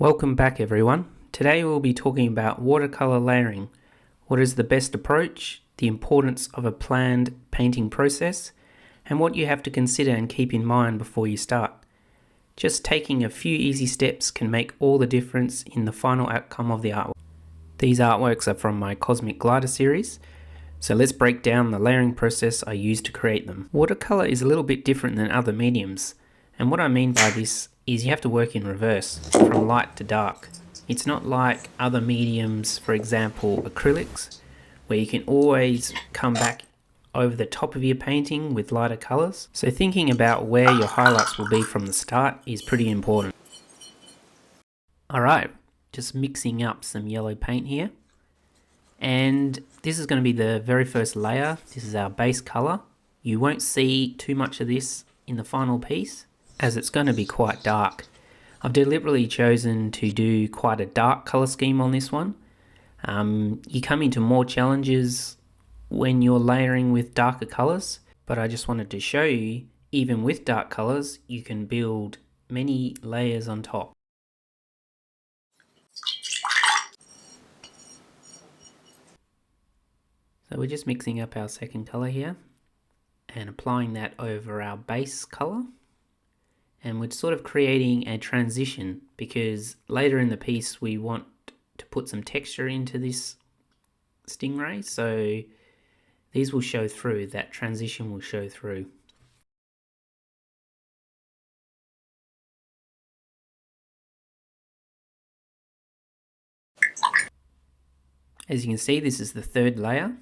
Welcome back everyone. Today we'll be talking about watercolor layering. What is the best approach, the importance of a planned painting process, and what you have to consider and keep in mind before you start. Just taking a few easy steps can make all the difference in the final outcome of the artwork. These artworks are from my Cosmic Glider series, so let's break down the layering process I use to create them. Watercolor is a little bit different than other mediums, and what I mean by this is you have to work in reverse, from light to dark. It's not like other mediums, for example acrylics, where you can always come back over the top of your painting with lighter colours. So thinking about where your highlights will be from the start is pretty important. Alright, just mixing up some yellow paint here. And this is going to be the very first layer. This is our base colour. You won't see too much of this in the final piece, as it's going to be quite dark. I've deliberately chosen to do quite a dark colour scheme on this one. You come into more challenges when you're layering with darker colours, but I just wanted to show you, even with dark colours, you can build many layers on top. So we're just mixing up our second colour here and applying that over our base colour. And we're sort of creating a transition because later in the piece we want to put some texture into this stingray, so these will show through, that transition will show through. As you can see, this is the third layer.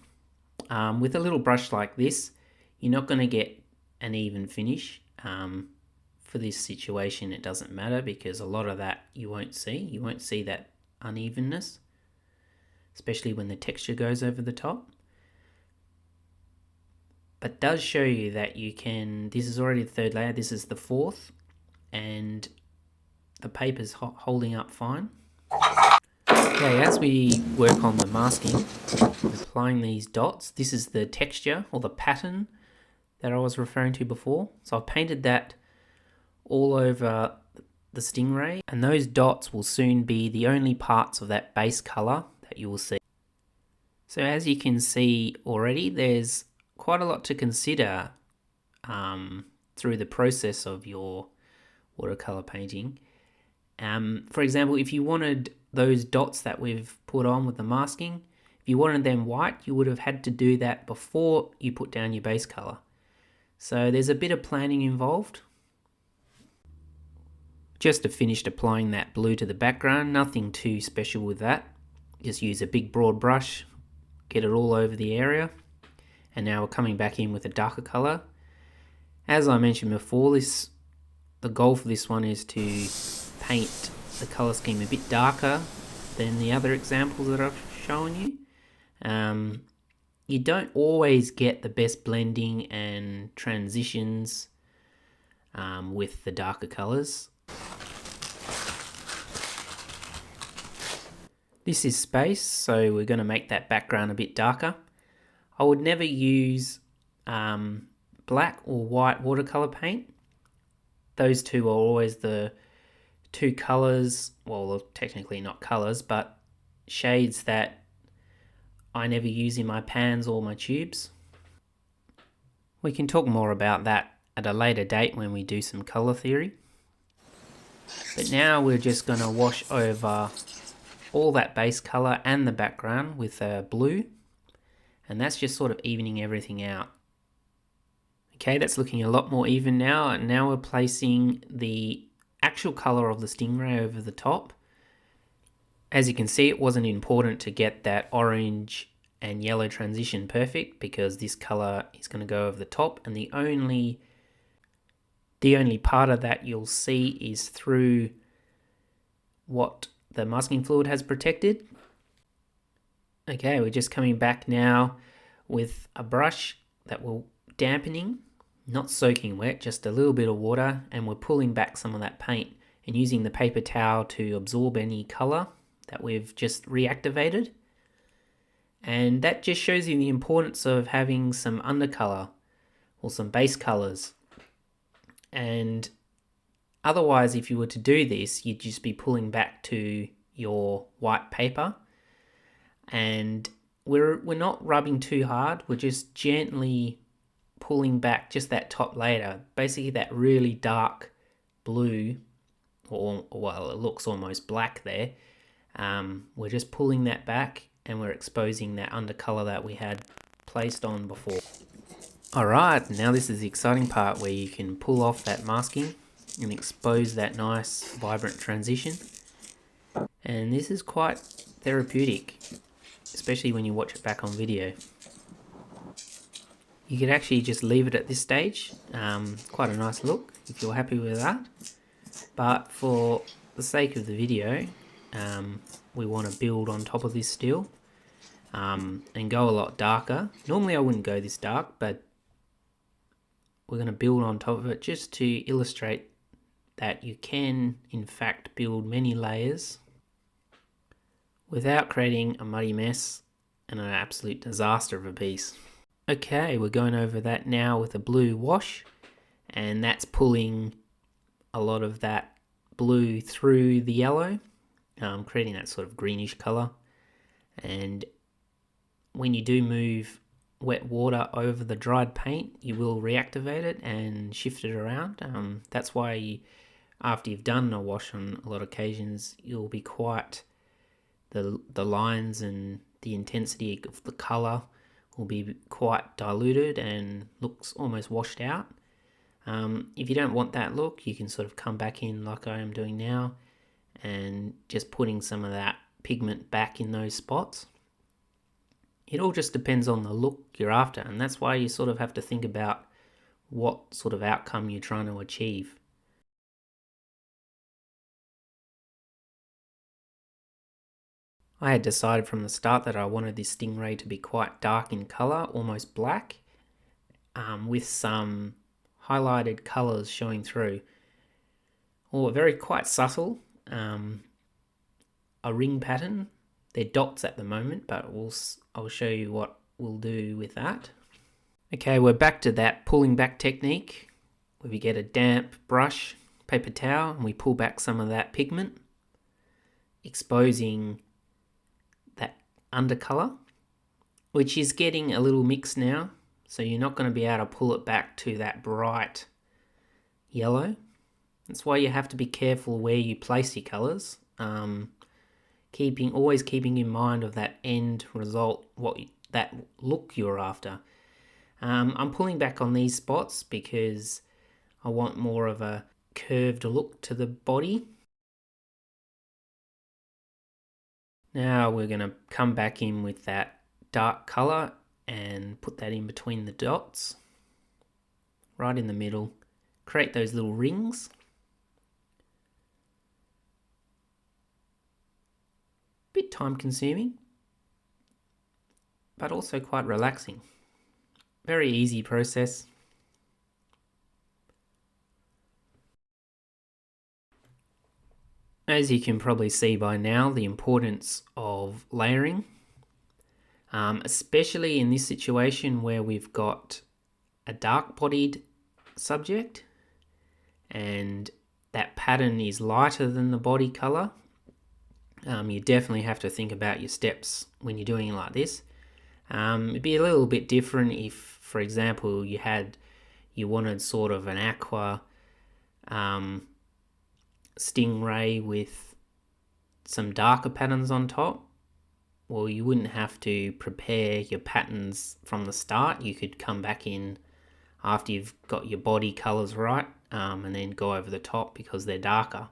With a little brush like this, you're not going to get an even finish. For this situation it doesn't matter because a lot of that you won't see that unevenness, especially when the texture goes over the top. But does show you that you can, this is already the third layer, this is the fourth, and the paper's holding up fine. Okay, as we work on the masking, applying these dots, this is the texture or the pattern that I was referring to before. So I've painted that all over the stingray, and those dots will soon be the only parts of that base color that you will see. So as you can see already, there's quite a lot to consider through the process of your watercolor painting. For example, if you wanted those dots that we've put on with the masking, if you wanted them white, you would have had to do that before you put down your base color. So there's a bit of planning involved. Just finished applying that blue to the background, nothing too special with that. Just use a big broad brush, get it all over the area. And now we're coming back in with a darker color. As I mentioned before, the goal for this one is to paint the color scheme a bit darker than the other examples that I've shown you. You don't always get the best blending and transitions with the darker colors. This is space, so we're going to make that background a bit darker. I would never use black or white watercolor paint. Those two are always the two colors, well, technically not colors, but shades that I never use in my pans or my tubes. We can talk more about that at a later date when we do some color theory. But now we're just going to wash over all that base color and the background with blue, and that's just sort of evening everything out. Okay, that's looking a lot more even now, and now we're placing the actual color of the stingray over the top. As you can see, it wasn't important to get that orange and yellow transition perfect because this color is going to go over the top, and the only part of that you'll see is through what the masking fluid has protected. Okay, we're just coming back now with a brush that will dampening, not soaking wet, just a little bit of water, and we're pulling back some of that paint and using the paper towel to absorb any color that we've just reactivated. And that just shows you the importance of having some undercolor or some base colors. And Otherwise, if you were to do this, you'd just be pulling back to your white paper, and we're not rubbing too hard, we're just gently pulling back just that top layer, basically that really dark blue, or well, it looks almost black there. We're just pulling that back and we're exposing that undercolor that we had placed on before. Alright, now this is the exciting part where you can pull off that masking and expose that nice vibrant transition. And this is quite therapeutic, especially when you watch it back on video. You could actually just leave it at this stage, quite a nice look if you're happy with that. But for the sake of the video, we want to build on top of this still and go a lot darker. Normally I wouldn't go this dark, but we're going to build on top of it just to illustrate that you can in fact build many layers without creating a muddy mess and an absolute disaster of a piece. Okay, we're going over that now with a blue wash, and that's pulling a lot of that blue through the yellow, creating that sort of greenish color. And when you do move wet water over the dried paint, you will reactivate it and shift it around. That's why after you've done a wash on a lot of occasions, you'll be quite, the lines and the intensity of the color will be quite diluted and looks almost washed out. If you don't want that look, you can sort of come back in like I am doing now and just putting some of that pigment back in those spots. It all just depends on the look you're after, and that's why you sort of have to think about what sort of outcome you're trying to achieve. I had decided from the start that I wanted this stingray to be quite dark in colour, almost black, with some highlighted colours showing through. Or quite subtle, a ring pattern. They're dots at the moment, but I'll show you what we'll do with that. Okay, we're back to that pulling back technique, where we get a damp brush, paper towel, and we pull back some of that pigment, exposing that undercolor, which is getting a little mixed now, so you're not going to be able to pull it back to that bright yellow. That's why you have to be careful where you place your colors, always keeping in mind of that end result, that look you're after. I'm pulling back on these spots because I want more of a curved look to the body. Now we're going to come back in with that dark color and put that in between the dots, right in the middle, create those little rings. Bit time consuming, but also quite relaxing. Very easy process. As you can probably see by now, the importance of layering, especially in this situation where we've got a dark bodied subject and that pattern is lighter than the body color. You definitely have to think about your steps when you're doing it like this. It'd be a little bit different if, for example, you wanted sort of an aqua stingray with some darker patterns on top. Well, you wouldn't have to prepare your patterns from the start. You could come back in after you've got your body colors right, and then go over the top because they're darker.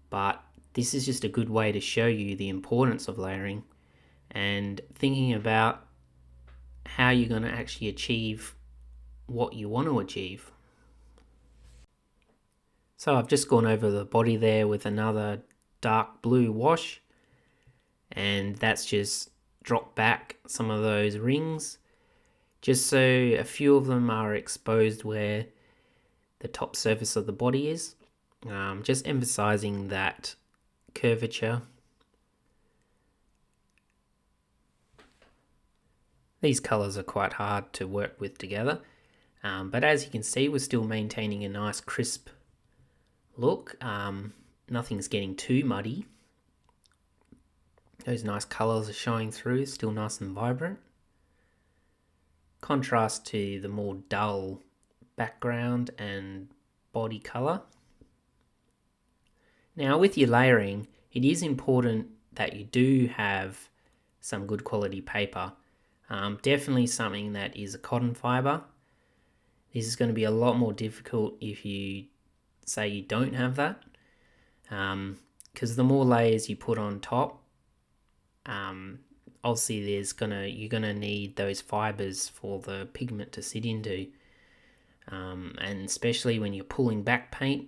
But this is just a good way to show you the importance of layering and thinking about how you're going to actually achieve what you want to achieve. So I've just gone over the body there with another dark blue wash, and that's just dropped back some of those rings just so a few of them are exposed where the top surface of the body is. Just emphasizing that curvature. These colors are quite hard to work with together, But as you can see, we're still maintaining a nice crisp look. Nothing's getting too muddy. Those nice colours are showing through, still nice and vibrant. Contrast to the more dull background and body colour. Now with your layering, it is important that you do have some good quality paper. Definitely something that is a cotton fibre. This is going to be a lot more difficult if you say you don't have that, because the more layers you put on top, obviously you're gonna need those fibers for the pigment to sit into, and especially when you're pulling back paint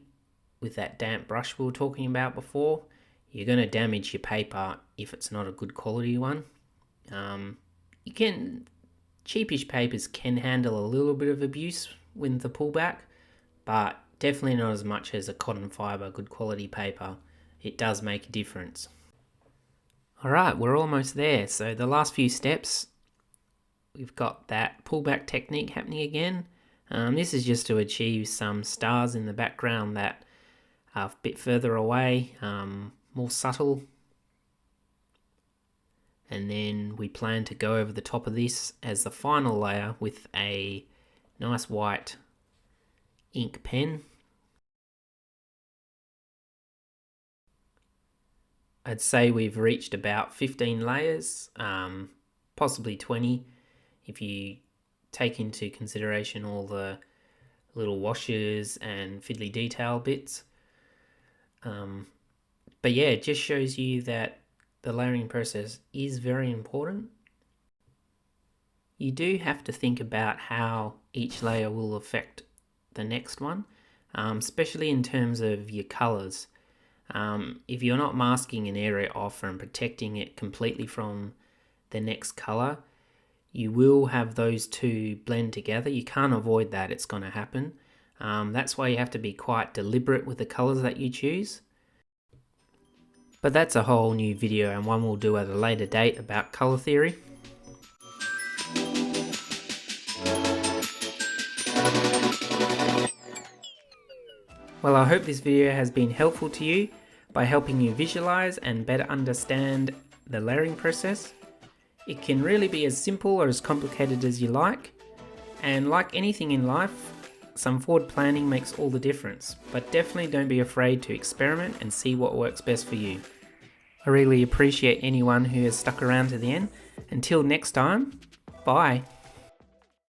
with that damp brush we were talking about before, you're going to damage your paper if it's not a good quality one. Cheapish papers can handle a little bit of abuse with the pullback, but definitely not as much as a cotton fibre good quality paper. It does make a difference. Alright, we're almost there. So the last few steps, we've got that pullback technique happening again. This is just to achieve some stars in the background that are a bit further away, more subtle. And then we plan to go over the top of this as the final layer with a nice white ink pen. I'd say we've reached about 15 layers, possibly 20 if you take into consideration all the little washes and fiddly detail bits. But yeah, it just shows you that the layering process is very important. You do have to think about how each layer will affect the next one, especially in terms of your colours. If you're not masking an area off and protecting it completely from the next colour, you will have those two blend together. You can't avoid that, it's going to happen. That's why you have to be quite deliberate with the colours that you choose. But that's a whole new video and one we'll do at a later date about colour theory. Well, I hope this video has been helpful to you by helping you visualize and better understand the layering process. It can really be as simple or as complicated as you like, and like anything in life, some forward planning makes all the difference, but definitely don't be afraid to experiment and see what works best for you. I really appreciate anyone who has stuck around to the end. Until next time, bye.